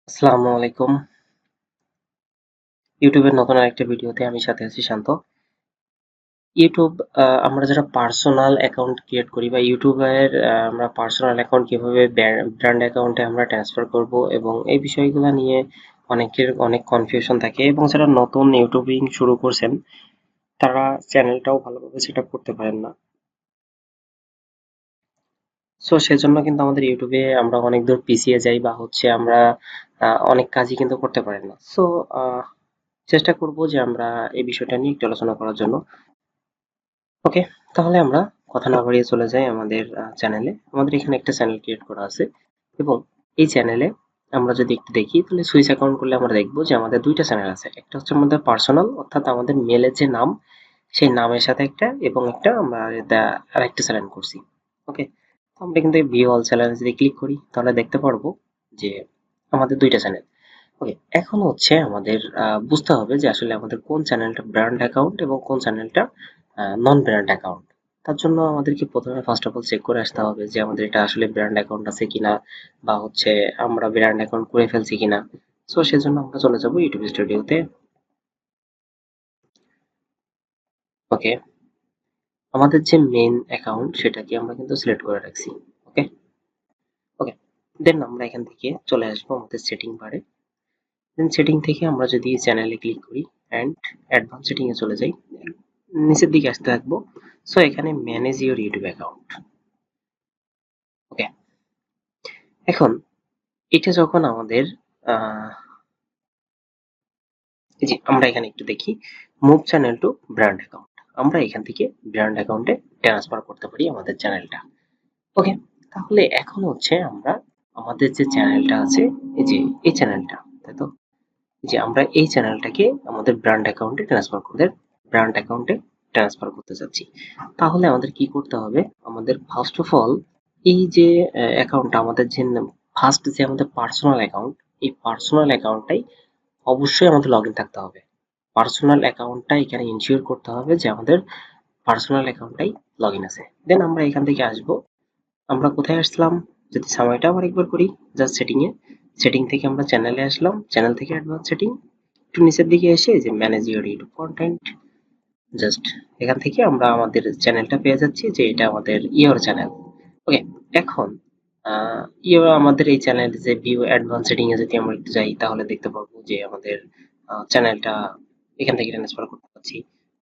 আসসালামু আলাইকুম। ইউটিউবের নতুন আরেকটা ভিডিওতে আমি সাথে আছি শান্ত। ইউটিউব আমরা যারা পার্সোনাল অ্যাকাউন্ট ক্রিয়েট করি বা ইউটিউবের আমরা পার্সোনাল অ্যাকাউন্ট কিভাবে ব্র্যান্ড অ্যাকাউন্টে আমরা ট্রান্সফার করব এবং এই বিষয়গুলো নিয়ে অনেকের অনেক কনফিউশন থাকে এবং যারা নতুন ইউটিউবিং শুরু করছেন তারা চ্যানেলটাও ভালোভাবে সেট আপ করতে পারেন না। সো সেজন্য কিন্তু আমাদের ইউটিউবে আমরা অনেক দূর পিছিয়ে যাই বা হচ্ছে আমরা অনেক কাজই কিন্তু করতে পারি না। সো চেষ্টা করব যে আমরা এই বিষয়টা নিয়ে একটু আলোচনা করার জন্য। ওকে, তাহলে আমরা কথা না বাড়িয়ে চলে যাই আমাদের চ্যানেলে। আমাদের এখানে একটা চ্যানেল ক্রিয়েট করা আছে এবং এই চ্যানেলে আমরা যদি একটু দেখি তাহলে সুইচ অ্যাকাউন্ট করলে আমরা দেখবো যে আমাদের দুইটা চ্যানেল আছে। একটা হচ্ছে আমাদের পার্সোনাল, অর্থাৎ আমাদের মেলের যে নাম সেই নামের সাথে একটা, এবং একটা আমরা এটা আরেকটা চ্যানেল করছি। ওকে, আমরা কিন্তু ভিউ অল চ্যানেলে যদি ক্লিক করি তাহলে দেখতে পারবো যে আমাদের দুইটা চ্যানেল। ওকে, এখন হচ্ছে আমাদের বুঝতে হবে যে আসলে আমাদের কোন চ্যানেলটা ব্র্যান্ড অ্যাকাউন্ট এবং কোন চ্যানেলটা নন ব্র্যান্ড অ্যাকাউন্ট। তার জন্য আমাদেরকে প্রথমে ফার্স্ট অফ অল চেক করে আসতে হবে যে আমাদের এটা আসলে ব্র্যান্ড অ্যাকাউন্ট আছে কিনা বা হচ্ছে আমরা ব্র্যান্ড অ্যাকাউন্ট করে ফেলছি কিনা। সো সেজন্য আমরা চলে যাব ইউটিউব স্টুডিওতে। ওকে, আমাদের যে মেইন অ্যাকাউন্ট সেটাকে আমরা কিন্তু সিলেক্ট করে রাখছি। ওকে, ওকে, দেন আমরা এখান থেকে চলে আসবো আমাদের সেটিং বারে। দেন সেটিং থেকে আমরা যদি চ্যানেলে ক্লিক করি অ্যান্ড অ্যাডভান্স সেটিং এ চলে যাই, নিচের দিকে আসতে থাকবো। সো এখানে ম্যানেজ ইউর ইউটিউব অ্যাকাউন্ট। ওকে, এখন এটা যখন আমাদের আহ, এই যে আমরা এখানে একটু দেখি move channel two brand account, আমরা এখান থেকে ব্র্যান্ড অ্যাকাউন্টে ট্রান্সফার করতে পারি আমাদের চ্যানেলটা। ওকে, তাহলে এখন হচ্ছে আমরা আমাদের যে চ্যানেলটা আছে, এই যে এই চ্যানেলটা, তাই তো, যে আমরা এই চ্যানেলটাকে আমাদের ব্র্যান্ড অ্যাকাউন্টে চাচ্ছি। তাহলে আমাদের কি করতে হবে? আমাদের ফার্স্ট অফ অল এই যে অ্যাকাউন্টটা আমাদের যে ফার্স্ট যে আমাদের পার্সোনাল অ্যাকাউন্ট, এই পার্সোনাল অ্যাকাউন্টটাই অবশ্যই আমাদের লগ ইন থাকতে হবে। পার্সোনাল অ্যাকাউন্টটা এখানে ইনশিওর করতে হবে যে আমাদের পার্সোনাল অ্যাকাউন্টটাই লগ ইন আছে। দেন আমরা এখান থেকে আসবো, আমরা কোথায় আসলাম, যদি সময়টা আবার একবার করি, জাস্ট সেটিং এ, সেটিং থেকে আমরা চ্যানেলে আসলাম, চ্যানেল থেকে অ্যাডভান্স সেটিং, একটু নিচের দিকে এসে যে manage your YouTube content, just এখান থেকে আমরা আমাদের চ্যানেলটা পেয়ে যাচ্ছি যে এটা আমাদের ইওর চ্যানেল। ওকে, এখন ইওর আমাদের এই চ্যানেল যে ভিউ অ্যাডভান্স সেটিং এ যদি আমরা একটু যাই তাহলে দেখতে পারবো যে আমাদের চ্যানেলটা এখান থেকে ট্রান্সফার করতে পারছি।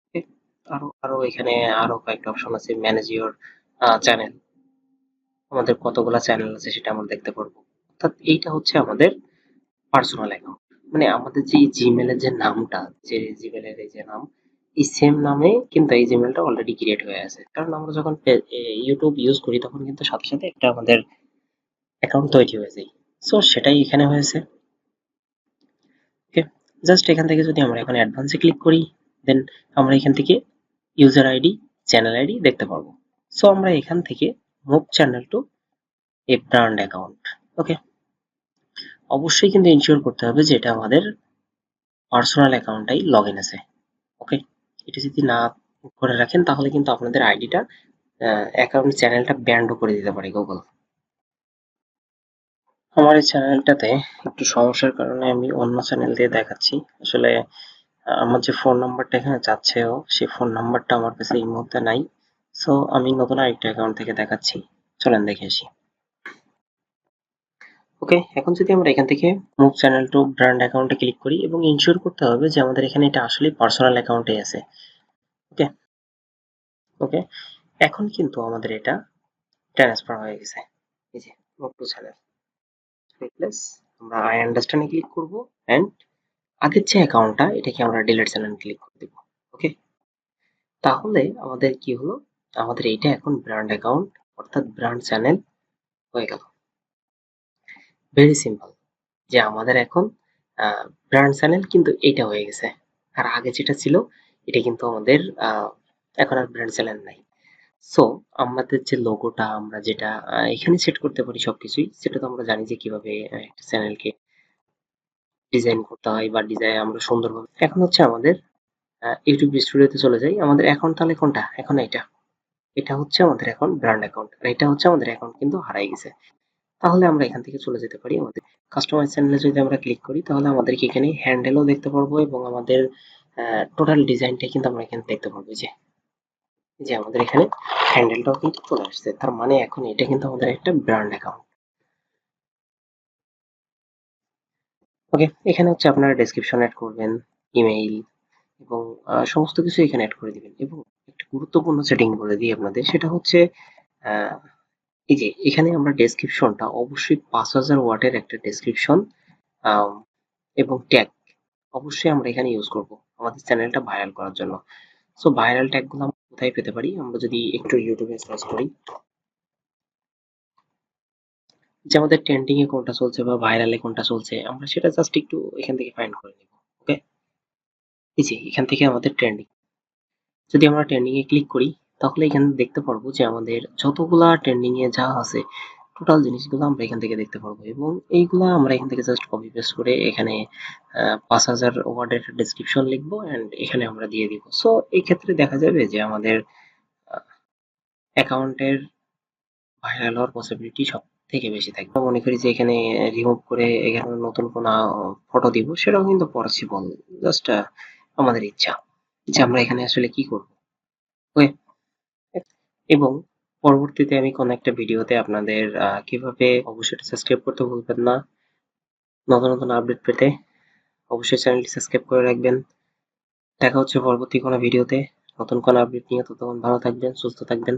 ওকে, আরো আরো এখানে আরো কয়েকটা অপশন আছে, ম্যানেজ ইওর চ্যানেল, আমাদের কতগুলা চ্যানেল আছে সেটা আমরা দেখতে পারবো। অর্থাৎ এইটা হচ্ছে আমাদের পার্সোনাল অ্যাকাউন্ট, মানে আমাদের যে জিমেলের যে নামটা, যে জিমেলের এই যে নাম, এই সেম নামে কিন্তু এই জিমেলটা অলরেডি ক্রিয়েট হয়ে আছে, কারণ আমরা যখন ইউটিউব ইউজ করি তখন কিন্তু সাথে সাথে একটা আমাদের অ্যাকাউন্ট তৈরি হয়ে যায়। সো সেটাই এখানে হয়েছে। ওকে, জাস্ট এখান থেকে যদি আমরা এখন অ্যাডভান্সে ক্লিক করি, দেন আমরা এখান থেকে ইউজার আইডি, চ্যানেল আইডি দেখতে পারবো। সো আমরা এখান থেকে move channel to a brand account. Okay, অবশ্যই কিন্তু ইনশিওর করতে হবে যে এটা আমাদের পার্সোনাল অ্যাকাউন্টটাই লগ ইন আছে। ওকে, এটা যদি না করে রাখেন তাহলে কিন্তু আপনাদের আইডিটা অ্যাকাউন্ট চ্যানেলটা ব্যান্ডও করে দিতে পারে গুগল। আমার এই চ্যানেলটাতে একটু সমস্যার কারণে আমি অন্য চ্যানেল দিয়ে দেখাচ্ছি। আসলে আমার যে ফোন নাম্বারটা এখানে যাচ্ছেও সেই ফোন নাম্বারটা আমার কাছে এই মুহূর্তে নাই। সো আমি নতুন আরেকটা অ্যাকাউন্ট থেকে দেখাচ্ছি, চলেন দেখে আসি। ওকে, এখন যদি আমরা এখান থেকে মুভ চ্যানেল টু ব্র্যান্ড অ্যাকাউন্টে ক্লিক করি এবং ইনশিওর করতে হবে যে আমাদের এখানে এটা আসলেই পার্সোনাল অ্যাকাউন্টে আছে। ওকে, ওকে, এখন কিন্তু আমাদের এটা ট্রান্সফার হয়ে গেছে। এই যে মুভ টু চ্যানেল রিপ্লেস, আমরা আই আন্ডারস্ট্যান্ড এ ক্লিক করব এন্ড আগের যে অ্যাকাউন্টটা এটাকে আমরা ডিলিট চ্যানেল ক্লিক করে দেব। ওকে, তাহলে আমাদের কি হলো, আমাদের এইটা এখন ব্র্যান্ড অ্যাকাউন্ট অর্থাৎ ব্র্যান্ড চ্যানেল হয়ে গেল। ভেরি সিম্পল, যে আমাদের এখন ব্র্যান্ড চ্যানেল কিন্তু এইটা হয়ে গেছে। আর আগে যেটা ছিল এটা কিন্তু আমাদের এখন আর ব্র্যান্ড চ্যানেল নাই। সো আমাদের যে লোগোটা আমরা যেটা এখানে সেট করতে পারি সবকিছুই, সেটা তো আমরা জানি যে কিভাবে একটা চ্যানেলকে ডিজাইন করতে হয় বা ডিজাইন আমরা সুন্দরভাবে। এখন হচ্ছে আমাদের ইউটিউব স্টুডিওতে চলে যাই, আমাদের অ্যাকাউন্ট তাহলে কোনটা, এখন এটা, এটা হচ্ছে আমাদের এখন ব্র্যান্ড অ্যাকাউন্ট আর এটা হচ্ছে আমাদের অ্যাকাউন্ট কিন্তু হারাই গেছে। তাহলে আমরা এখান থেকে চলে যেতে পারি আমাদের কাস্টমাইজ চ্যানেলে। যদি আমরা ক্লিক করি তাহলে আমাদেরকে এখানে হ্যান্ডেলও দেখতে পারবো এবং আমাদের টোটাল ডিজাইনটাই কিন্তু আমরা এখানে দেখতে পারবো। যে আমাদের এখানে হ্যান্ডেলটাও কিন্তু চলে আসছে, তার মানে এখন এটা কিন্তু আমাদের একটা ব্র্যান্ড অ্যাকাউন্ট। ওকে, এখানে হচ্ছে আপনারা ডেসক্রিপশন অ্যাড করবেন, ইমেইল এবং সমস্ত কিছু এখানে অ্যাড করে দিবেন। এবং একটা গুরুত্বপূর্ণ সেটিং বলে দিই আপনাদের, সেটা হচ্ছে আহ, এই যে এখানে আমরা ডেসক্রিপশনটা অবশ্যই 5000 ওয়াটের একটা ডেসক্রিপশন এবং ট্যাগ অবশ্যই আমরা এখানে ইউজ করব আমাদের চ্যানেলটা ভাইরাল করার জন্য। সো ভাইরাল ট্যাগগুলো আমরা কোথায় পেতে পারি? আমরা যদি একটু ইউটিউবে সার্চ করি যে আমাদের ট্রেন্ডিং এ কোনটা চলছে বা ভাইরালে কোনটা চলছে, আমরা সেটা জাস্ট একটু এখান থেকে ফাইন্ড করে নিব। ওকে, এই যে এখান থেকে আমাদের ট্রেন্ডিং, যদি আমরা ট্রেন্ডিং এ ক্লিক করি তাহলে এখানে দেখতে পারবো যে আমাদের যতগুলা ট্রেন্ডিং এ যা আছে টোটাল জিনিসগুলো আমরা এখান থেকে দেখতে পারবো। এবং এইগুলা আমরা এখান থেকে জাস্ট কপি পেস্ট করে এখানে 5000 ওয়ার্ডের ডেসক্রিপশন লিখবো এন্ড এখানে আমরা দিয়ে দিব। সো এই ক্ষেত্রে দেখা যাবে যে আমাদের অ্যাকাউন্টের ভাইরাল হওয়ার পসিবিলিটি সব থেকে বেশি থাকবে। মনে করি যে এখানে রিমুভ করে এখানে নতুন কোনো ফটো দিব, সেটাও কিন্তু পসিবল। জাস্ট আমাদের ইচ্ছা যে আমরা এখানে আসলে কি করব। ওকে, এবং পরবর্তীতে আমি কোনো একটা ভিডিওতে আপনাদের কিভাবে, অবশ্যই সাবস্ক্রাইব করতে ভুলবেন না। নতুন নতুন আপডেট পেতে অবশ্যই চ্যানেলটি সাবস্ক্রাইব করে রাখবেন। দেখা হচ্ছে পরবর্তী কোনো ভিডিওতে নতুন কোনো আপডেট নিয়ে। ততক্ষণ ভালো থাকবেন, সুস্থ থাকবেন।